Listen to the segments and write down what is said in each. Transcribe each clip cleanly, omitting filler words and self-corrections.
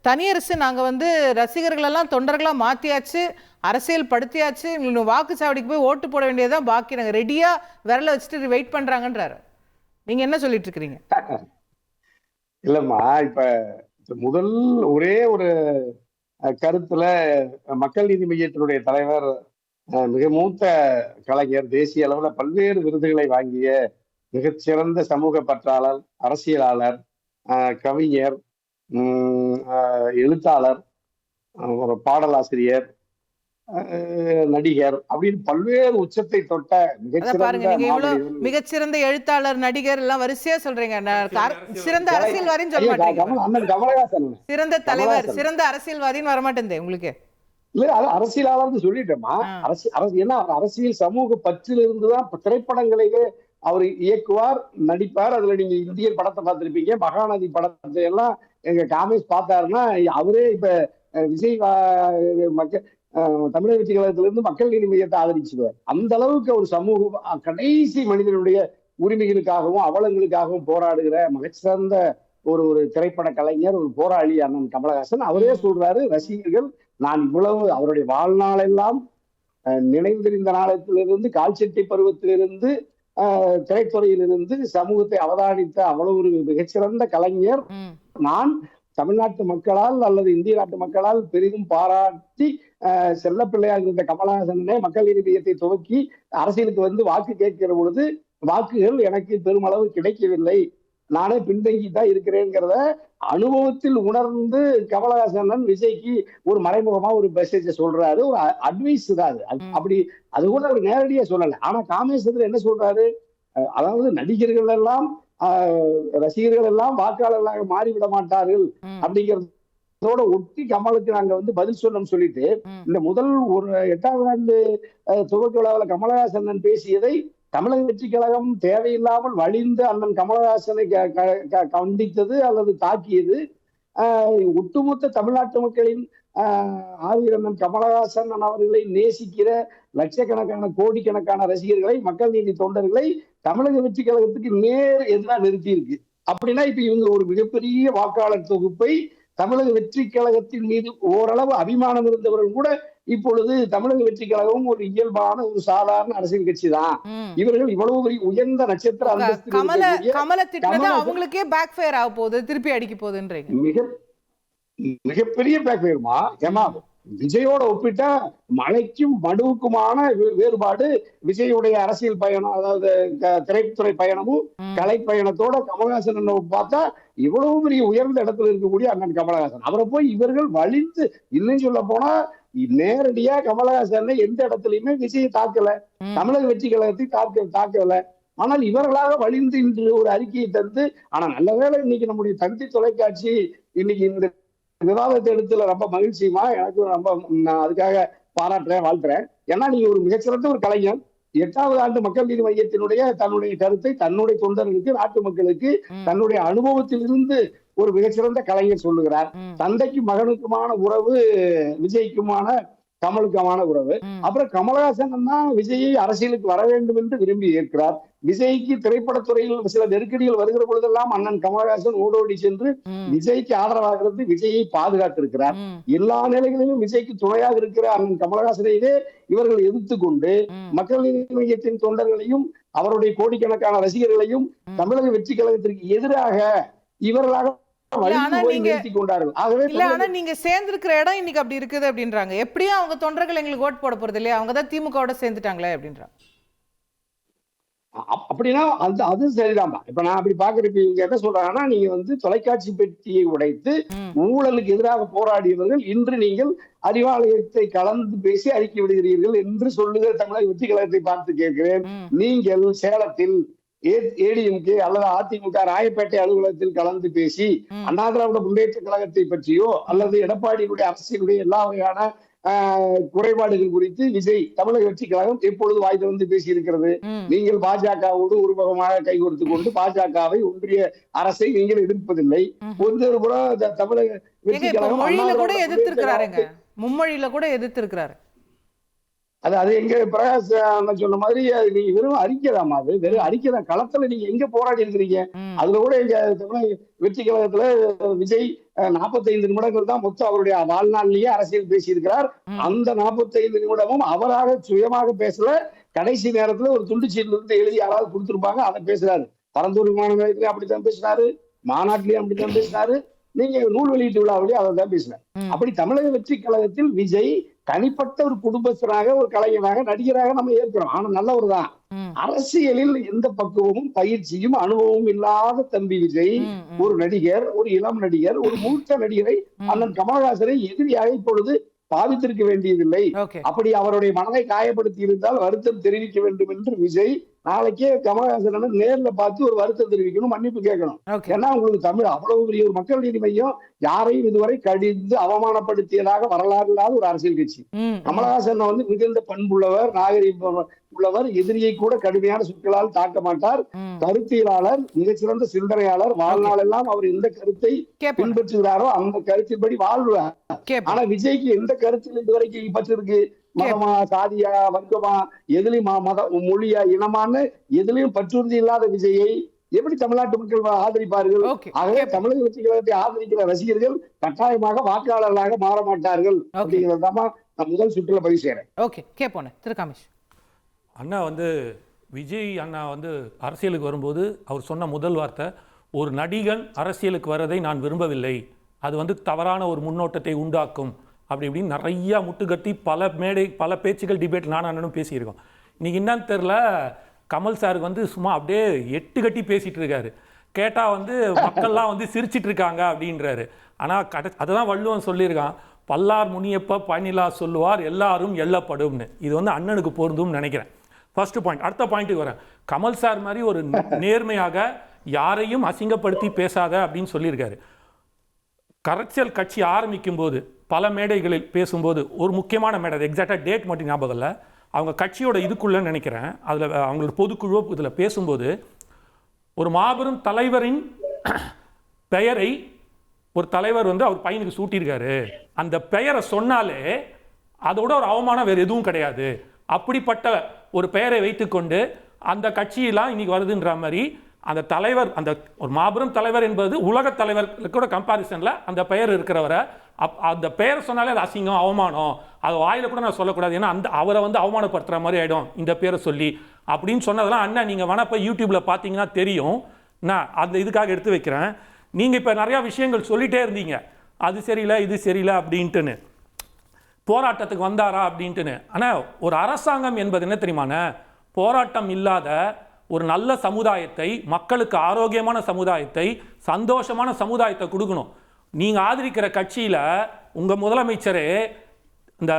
தனியரசு நாங்க வந்து ரசிகர்கள் எல்லாம் தொண்டர்களா மாத்தியாச்சு, அரசியல் படுத்தியாச்சு, வாக்குச்சாவடிக்கு போய் ஓட்டு போட வேண்டியதுதான் பாக்கி, நாங்க ரெடியா விரல வச்சுட்டு வெயிட் பண்றாங்கன்றாரு. நீங்க என்ன சொல்லிட்டு இருக்கிறீங்க? இல்லம்மா, இப்ப முதல் ஒரே ஒரு கருத்துல மக்கள் நீதி மையத்தினுடைய தலைவர், மிக மூத்த கலைஞர், தேசிய அளவுல பல்வேறு விருதுகளை வாங்கிய மிகச்சிறந்த சமூக பற்றாளர், அரசியலாளர், கவிஞர், எழுத்தாளர், ஒரு பாடலாசிரியர், நடிகர் அப்படின்னு பல்வேறு உச்சத்தை தொட்ட மிகச்சிறந்த எழுத்தாளர், நடிகர் எல்லாம் வரிசையா சொல்றீங்க. சிறந்த அரசியல்வாதின்னு சொல்ல மாட்டீங்க. கமலஹாசன் சிறந்த தலைவர், சிறந்த அரசியல்வாதின்னு வரமாட்டேன் உங்களுக்கு. இல்ல, அரசியலாளர்னு சொல்லிட்டேமா. ஏன்னா அரசியல் சமூக பற்றில் இருந்துதான் திரைப்படங்களையே அவர் இயக்குவார், நடிப்பார். அதுல நீங்க இந்தியன் படத்தை பார்த்திருப்பீங்க, மகாநதி படத்தை எல்லாம் எங்க காமேஷ் பார்த்தாருன்னா அவரே இப்ப விஜய் தமிழக வெற்றி கழகத்திலிருந்து மக்கள் நீதி மையத்தை ஆதரிச்சுடுவார். அந்த அளவுக்கு ஒரு சமூக கடைசி மனிதனுடைய உரிமைகளுக்காகவும் அவலங்களுக்காகவும் போராடுகிற மிகச்சிறந்த ஒரு திரைப்பட கலைஞர், ஒரு போராளி அண்ணன் கமலஹாசன். அவரே சொல்றாரு, ரசிகர்கள் நான் இவ்வளவு அவருடைய வாழ்நாளெல்லாம் நினைந்திருந்த நாளத்திலிருந்து, கால்சட்டை பருவத்திலிருந்து, திரைத்துறையிலிருந்து சமூகத்தை அவதானித்த அவ்வளவு ஒரு மிகச்சிறந்த கலைஞர். நான் தமிழ்நாட்டு மக்களால் அல்லது இந்திய நாட்டு மக்களால் பெரிதும் பாராட்டி செல்ல பிள்ளையாக இருந்த கமலஹாசனே மக்கள் நீதி மையத்தை துவக்கி அரசியலுக்கு வந்து வாக்கு கேட்கிற பொழுது வாக்குகள் எனக்கு பெருமளவு கிடைக்கவில்லை, நானே பின்தங்கி தான் இருக்கிறேங்கிறத அனுபவத்தில் உணர்ந்து கமலஹாசன் விஜய்க்கு ஒரு மறைமுகமா ஒரு மெசேஜ சொல்றாரு, ஒரு அட்வைஸ் தான் அது. அப்படி அது கூட அவர் நேரடியா சொல்லல. ஆனா காமேஸ்வரர் என்ன சொல்றாரு, அதாவது நடிகர்கள் எல்லாம் ரசிகர்கள் எல்லாம் வாக்காளர்களாக மாறிவிட மாட்டார்கள் அப்படிங்கிறதோட ஒட்டி கமலுக்கு நாங்க வந்து பதில் சொன்னோம் சொல்லிட்டு, இந்த முதல் ஒரு 8வது ஆண்டு துவக்க விழாவில் கமலஹாசன் பேசியதை தமிழக வெற்றி கழகம் தேவையில்லாமல் வழிந்து அண்ணன் கமலஹாசனை கண்டித்தது அல்லது தாக்கியது ஒட்டுமொத்த தமிழ்நாட்டு மக்களின் ஆதிரண்ணன் கமலஹாசன் அவர்களை நேசிக்கிற லட்சக்கணக்கான கோடிக்கணக்கான ரசிகர்களை, மக்கள் நீதி தொண்டர்களை தமிழக வெற்றி கழகத்துக்கு நேர் எதிராக நிறுத்தி இருக்கு. அப்படின்னா இப்ப இவங்க ஒரு மிகப்பெரிய வாக்காளர் தொகுப்பை தமிழக வெற்றி கழகத்தின் மீது ஓரளவு அபிமானம் இருந்தவர்கள் கூட இப்பொழுது தமிழக வெற்றி கழகம் ஒரு இயல்பான ஒரு சாதாரண அரசியல் கட்சி தான், இவர்கள் இவ்வளவு பெரிய உயர்ந்த நட்சத்திர அவங்களுக்கே பேக் ஃபயர் ஆக போகுது, திருப்பி அடிக்க போகுதுன்றீங்க. மிகப்பெரிய பேக் ஃபயர்மா. ஏமா விஜயோட ஒப்பிட்டா மலைக்கும் மடுவுக்குமான வேறுபாடு விஜயுடைய அரசியல் பயணம், அதாவது திரைத்துறை பயணமும் கலை பயணத்தோட கமலஹாசன் பார்த்தா இவ்வளவு பெரிய உயர்ந்த இடத்துல இருக்கக்கூடிய அண்ணன் கமலஹாசன். அவரை போய் இவர்கள் வலிந்து, இன்னும் சொல்ல போனா நேரடியா கமலஹாசன் எந்த இடத்துலயுமே விஜயை தாக்கல, தமிழக வெற்றி கழகத்தை தாக்கல. ஆனால் இவர்களாக வலிந்து இன்று ஒரு அறிக்கையை தந்து, ஆனா நல்ல வேளை இன்னைக்கு நம்முடைய தந்தி தொலைக்காட்சி இன்னைக்கு இந்த விவாதத்தை எடுத்துல ரொம்ப மகிழ்ச்சியுமா, எனக்கு ரொம்ப நான் அதுக்காக பாராட்டுறேன், வாழ்த்துறேன். ஏன்னா நீங்க ஒரு மிகச்சிறந்த ஒரு கலைஞர், 8வது ஆண்டு மக்கள் நீதி மையத்தினுடைய தன்னுடைய கருத்தை தன்னுடைய தொண்டர்களுக்கு, நாட்டு மக்களுக்கு தன்னுடைய அனுபவத்திலிருந்து ஒரு மிகச்சிறந்த கலைஞர் சொல்லுகிறார். தந்தைக்கும் மகனுக்குமான உறவு விஜய்க்குமான கமலுக்குமான உறவு. அப்புறம் கமலஹாசன் தான் விஜயை அரசியலுக்கு வர வேண்டும் என்று விரும்பி ஏற்கிறார். விஜய்க்கு திரைப்படத்துறையில் சில நெருக்கடிகள் வருகிற பொழுதெல்லாம் அண்ணன் கமலஹாசன் ஓடோடி சென்று விஜய்க்கு ஆதரவாக இருந்து விஜயை பாதுகாத்திருக்கிறார். எல்லா நிலைகளிலும் விஜய்க்கு துணையாக இருக்கிற அண்ணன் கமலஹாசனையே இவர்கள் எதிர்த்து கொண்டு மக்கள் நீதி மையத்தின் தொண்டர்களையும் அவருடைய கோடிக்கணக்கான ரசிகர்களையும் தமிழக வெற்றி கழகத்திற்கு எதிராக இவர்களாக நீங்க சேர்ந்திருக்கிற இடம் இன்னைக்கு அப்படி இருக்குது அப்படின்றாங்க. எப்படியும் அவங்க தொண்டர்கள் எங்களுக்கு ஓட்டு போட போறது இல்லையா, அவங்க தான் திமுகவோட சேர்ந்துட்டாங்களே அப்படின்றாங்க. அப்படின்னா அது சரிதான். இப்ப நான் அப்படி பாக்குறப்ப இவங்க என்ன சொல்றாங்கன்னா, நீங்க வந்து தொலைக்காட்சி பெட்டியை உடைத்து ஊழலுக்கு எதிராக போராடியவர்கள் இன்று நீங்கள் அறிவாலயத்தை கலந்து பேசி அறிக்கை விடுகிறீர்கள் என்று சொல்லுகிற தமிழக வெற்றி கழகத்தை பார்த்து கேட்கிறேன். நீங்கள் சேலத்தில் ஏடிஎம்கே அல்லது அதிமுக ராயப்பேட்டை அலுவலகத்தில் கலந்து பேசி அண்ணா திராவிட முன்னேற்ற கழகத்தை பற்றியோ அல்லது எடப்பாடியுடைய அரசியலுடைய எல்லா வகையான குறைபாடுகள் குறித்து விஜய் தமிழக வெற்றி கழகம் எப்பொழுது வாய் திறந்து பேசி இருக்கிறது? நீங்கள் பாஜகவோடு உருவகமாக கைகோர்த்து கொண்டு பாஜகவை, ஒன்றிய அரசை நீங்கள் எதிர்ப்பதில்லை. ஒரு புறம் தமிழக வெற்றி கழகம் மொழியில கூட எதிர்த்திருக்கிறாருங்க, மும்மொழியில கூட எதிர்த்திருக்கிறாரு. அது எங்க பிரகாஷ் அண்ணன் சொன்ன மாதிரி அது நீங்க வெறும் அறிக்கைதாமா, அது வெறும் அறிக்கைதான். களத்துல நீங்க எங்க போராடி இருக்கிறீங்க? அதுல கூட எங்க தமிழக வெற்றி கழகத்துல விஜய் 45 நிமிடங்கள் தான் மொத்தம் அவருடைய வாழ்நாளிலேயே அரசியல் பேசியிருக்கிறார். அந்த 45 நிமிடமும் அவராக சுயமாக பேசல. கடைசி நேரத்துல ஒரு துண்டு சீட்ல இருந்து எழுதி யாராவது கொடுத்திருப்பாங்க, அதை பேசுறாரு. பரந்தூர் விமான நிலையத்திலயும் அப்படித்தான் பேசினாரு, மாநாட்டிலையும் அப்படித்தான் பேசினாரு, நீங்க நூல் வெளியீட்டு விழாவிலேயே அதை தான் பேசினார். அப்படி தமிழக வெற்றி கழகத்தில் விஜய் தனிப்பட்ட ஒரு குடும்பஸ்தராக, ஒரு கலைஞராக, நடிகராக நம்ம ஏற்கிறோம். ஆனா நல்லவர் தான். அரசியலில் எந்த பக்குவமும் பயிற்சியும் அனுபவமும் இல்லாத தம்பி விஜய் ஒரு நடிகர், ஒரு இளம் நடிகர், ஒரு மூத்த நடிகரை அண்ணன் கமலஹாசனை எதிரியாக இப்பொழுது பாவித்திருக்க வேண்டியதில்லை. அப்படி அவருடைய மனதை காயப்படுத்தி இருந்தால் வருத்தம் தெரிவிக்க வேண்டும் என்று விஜய் நாளைக்கே கமலஹாசன் நேர்ல பார்த்து ஒரு வருத்தம் தெரிவிக்கணும், மன்னிப்பு கேட்கணும். ஏன்னா உங்களுக்கு தமிழ் அவ்வளவு பெரிய ஒரு மக்கள் நீதி மையம் யாரையும் இதுவரை கடிந்து அவமானப்படுத்தியதாக வரலாறு இல்லாத ஒரு அரசியல் கட்சி. கமலஹாசன் மிகுந்த பண்புள்ளவர், நாகரிகம் உள்ளவர், எதிரியை கூட கடுமையான சொற்களால் தாக்க மாட்டார், கருத்தியலாளர், மிகச்சிறந்த சிந்தனையாளர். வாழ்நாள் எல்லாம் அவர் எந்த கருத்தை பின்பற்றுகிறாரோ அந்த கருத்தின்படி வாழ்வார். ஆனா விஜய்க்கு எந்த கருத்தில் இதுவரைக்கும் பற்று இருக்கு? மதமா, சாதியா, வர்க்கமா, எதுலயும் மத மொழியா, இனமான எதுலயும் பற்றுறுதி இல்லாத விஜயை எப்படி தமிழ்நாட்டு மக்கள் ஆதரிப்பார்கள்? ஆகவே தமிழக வெற்றி கழகத்தை ஆதரிக்கிற ரசிகர்கள் கட்டாயமாக வாக்காளர்களாக மாற மாட்டார்கள் அப்படிங்கிறதான் நான் முதல் சுற்றுல பதிவு செய்யறேன். ஓகே, கேட்போம் திருகாமேஷ். அண்ணா விஜய் அண்ணா அரசியலுக்கு வரும்போது அவர் சொன்ன முதல் வார்த்தை, ஒரு நடிகன் அரசியலுக்கு வரதை நான் விரும்பவில்லை, அது தவறான ஒரு முன்னோட்டத்தை உண்டாக்கும் அப்படி இப்படின்னு நிறையா முட்டுக்கட்டி பல பேச்சுகள் டிபேட் நான் அண்ணனும் பேசியிருக்கோம். இன்னைக்கு என்னன்னு தெரில, கமல் சாருக்கு சும்மா அப்படியே எட்டு கட்டி பேசிட்டு இருக்காரு. கேட்டால் மக்கள்லாம் சிரிச்சிட்டு இருக்காங்க அப்படின்றாரு. ஆனால் அதுதான் வள்ளுவன் சொல்லியிருக்கான், பல்லார் முனியப்ப பயனிலா சொல்லுவார் எல்லாரும் எல்லப்படும்னு. இது அண்ணனுக்கு பொருந்தும் நினைக்கிறேன். First point. அடுத்த பாயிண்ட்டுக்கு வரேன். கமல் சார் மாதிரி ஒரு நேர்மையாக யாரையும் அசிங்கப்படுத்தி பேசாத அப்படின்னு சொல்லியிருக்காரு. அரசியல் கட்சி ஆரம்பிக்கும் போது பல மேடைகளில் பேசும்போது ஒரு முக்கியமான மேடை, எக்ஸாக்டாக டேட் மட்டும் ஞாபகம் இல்லை, அவங்க கட்சியோட இதுக்குள்ளன்னு நினைக்கிறேன், அதில் அவங்களோட பொதுக்குழு இதில் பேசும்போது ஒரு மாபெரும் தலைவரின் பெயரை ஒரு தலைவர் அவர் பையனுக்கு சூட்டியிருக்காரு, அந்த பெயரை சொன்னாலே அதோட ஒரு அவமானம் வேறு எதுவும் கிடையாது, அப்படிப்பட்ட ஒரு பெயரை வைத்துக்கொண்டு அந்த கட்சியெல்லாம் இன்னைக்கு வருதுன்ற மாதிரி அந்த தலைவர், அந்த ஒரு மாபெரும் தலைவர் என்பது உலக தலைவர்களோட கம்பாரிசனில் அந்த பெயர் இருக்கிறவரை அந்த பெயரை சொன்னாலே அது அசிங்கம், அவமானம், அது வாயில கூட நான் சொல்லக்கூடாது, ஏன்னா அவரை அவமானப்படுத்துகிற மாதிரி ஆகிடும் இந்த பேரை சொல்லி அப்படின்னு சொன்னதெல்லாம் அண்ணன் நீங்கள் வேணா இப்போ யூடியூப்பில் பார்த்தீங்கன்னா தெரியும். நான் அந்த இதுக்காக எடுத்து வைக்கிறேன். நீங்கள் இப்போ நிறையா விஷயங்கள் சொல்லிகிட்டே இருந்தீங்க, அது சரியில்லை இது சரியில்லை அப்படின்ட்டுன்னு, போராட்டத்துக்கு வந்தாரா அப்படின்ட்டுன்னு. ஆனால் ஒரு அரசாங்கம் என்பது என்ன தெரியுமாண்ணே, போராட்டம் இல்லாத ஒரு நல்ல சமுதாயத்தை, மக்களுக்கு ஆரோக்கியமான சமுதாயத்தை, சந்தோஷமான சமுதாயத்தை கொடுக்கணும். நீங்கள் ஆதரிக்கிற கட்சியில் உங்கள் முதலமைச்சரே இந்த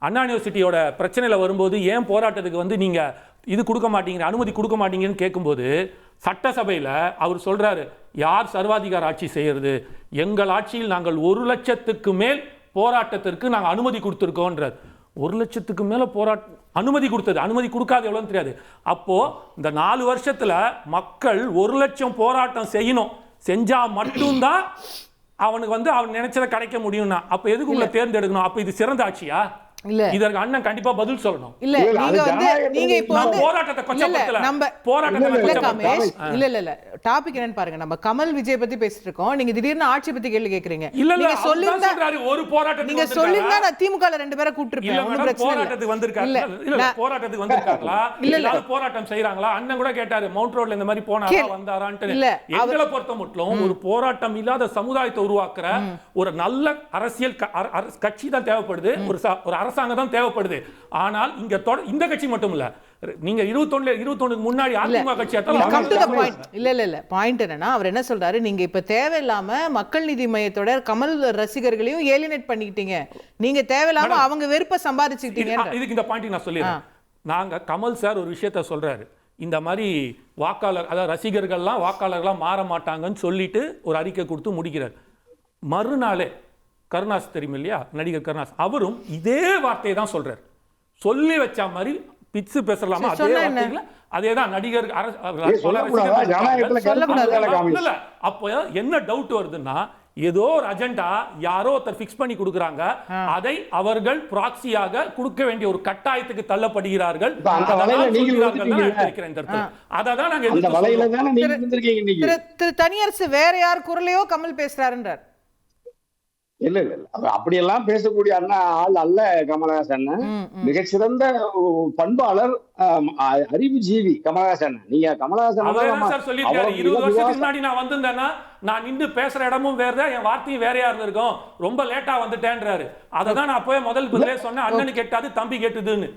அண்ணா யூனிவர்சிட்டியோட பிரச்சனையில் வரும்போது ஏன் போராட்டத்துக்கு நீங்கள் இது கொடுக்க மாட்டீங்க, அனுமதி கொடுக்க மாட்டீங்கன்னு கேட்கும்போது சட்டசபையில் அவர் சொல்கிறாரு, யார் சர்வாதிகார ஆட்சி செய்கிறது, எங்கள் ஆட்சியில் நாங்கள் 1 லட்சத்துக்கு மேல் போராட்டத்திற்கு நாங்கள் அனுமதி கொடுத்துருக்கோன்றார். 1 லட்சத்துக்கு மேலே அனுமதி கொடுத்தது, அனுமதி கொடுக்காது எவ்வளோன்னு தெரியாது. அப்போது இந்த 4 வருஷத்தில் மக்கள் 1 லட்சம் போராட்டம் செய்யணும், செஞ்சால் மட்டும்தான் அவனுக்கு அவன் நினைச்சதை கிடைக்க முடியும்னா அப்போ எதுக்கு உங்களை தேர்ந்தெடுக்கணும்? அப்போ இது சிறந்த ஆட்சியா? இல்ல, இதற்கு அண்ணன் கண்டிப்பா பதில் சொல்லணும். இல்ல நீங்க இப்போ போராட்டத்தை கொச்சப்படுத்தல, நம்ம இல்ல டாபிக் என்னன்னு பாருங்க. நம்ம கமல் விஜய் பத்தி பேசிட்டு இருக்கோம், நீங்க திடீர்னு ஆட்சி பத்தி கேள்வி கேக்குறீங்க. நீங்க சொல்லிருந்தா ஒரு போராட்டத்துக்கு நீங்க சொல்லிருந்தா நான் திமுகல 2 பேரை கூட்டிருப்பேன், ஒண்ணும் பிரச்சனை இல்ல. போராட்டத்துக்கு வந்திருக்காங்க, இல்ல போராட்டத்துக்கு வந்திருக்காங்களா, இல்ல போராட்டம் செய்றாங்களா? அண்ணன் கூட கேட்டாரு மவுண்ட் ரோட்ல இந்த மாதிரி போனாரா வந்தாரான்னு. எங்களை பொறுத்த மட்டும் ஒரு போராட்டம் இல்லாத சமுதாயத்தை உருவாக்குற ஒரு நல்ல அரசியல் கட்சி தான் தேவைப்படுது, ஒரு அரசாங்கம் தான் தேவைப்படுது. ஆனால் இங்க இந்த கட்சி மட்டும் இல்ல, நீங்க 21 முன்னாடி அதிமுக கட்சி இல்ல பாயிண்ட் என்னன்னா, அவர் என்ன சொல்றாரு, நீங்க இப்ப தேவையில்லாம மக்கள் நீதி மையத்தோட கமல் ரசிகர்களையும் ஏலினேட் பண்ணிக்கிட்டீங்க, நீங்க தேவையில்லாம அவங்க வெறுப்ப சம்பாதிச்சுக்கிட்டீங்க. இதுக்கு இந்த பாயிண்ட் நான் சொல்லிடுறேன். நாங்க கமல் சார் ஒரு விஷயத்த சொல்றாரு, இந்த மாதிரி வாக்காளர், அதாவது ரசிகர்கள்லாம் வாக்காளர்களாக மாற மாட்டாங்கன்னு சொல்லிட்டு ஒரு அறிக்கை கொடுத்து முடிக்கிறார். மறுநாளே கருணாஸ் தெரியும் இல்லையா, நடிகர் கருணாஸ், அவரும் இதே வார்த்தையை தான் சொல்றார். சொல்லி வச்ச மாதிரி பிச்சு பேசலாமா, அதே வார்த்தையில அதேதான் நடிகர். அப்போ என்ன டவுட் வருதுன்னா, ஏதோ ஒரு அஜெண்டா யாரோ ஒருத்தர் ஃபிக்ஸ் பண்ணி கொடுக்குறாங்க, அதை அவர்கள் ப்ராக்சியாக கொடுக்க வேண்டிய ஒரு கட்டாயத்துக்கு தள்ளப்படுகிறார்கள். இப்ப அந்த வலையில நீங்க விழுந்துட்டீங்க. அததான் நாங்க அந்த வலையில தானே நீங்க இருந்திருக்கீங்க இன்னைக்கு. திரு தனியரசு வேற யார் குரலையோ கமல் பேசுறாருன்றார். இல்ல இல்ல இல்ல, அப்படியெல்லாம் பேசக்கூடிய அண்ணா ஆள் அல்ல கமலஹாசன். மிகச்சிறந்த பண்பாளர், அறிவுஜீவி கமலஹாசன். நீங்க கமலஹாசன் சார் சொல்லிருக்காரு, 20 வருஷத்துக்கு முன்னாடி நான் வந்திருந்தேன்னா நான் நின்று பேசுற இடமும் வேற, என் வார்த்தையும் வேறையா இருந்திருக்கும், ரொம்ப லேட்டா வந்துட்டேன்றாரு. அதை தான் நான் அப்பவே முதல் பதிலே சொன்னேன், அண்ணனு கேட்டாது தம்பி கேட்டுதுன்னு.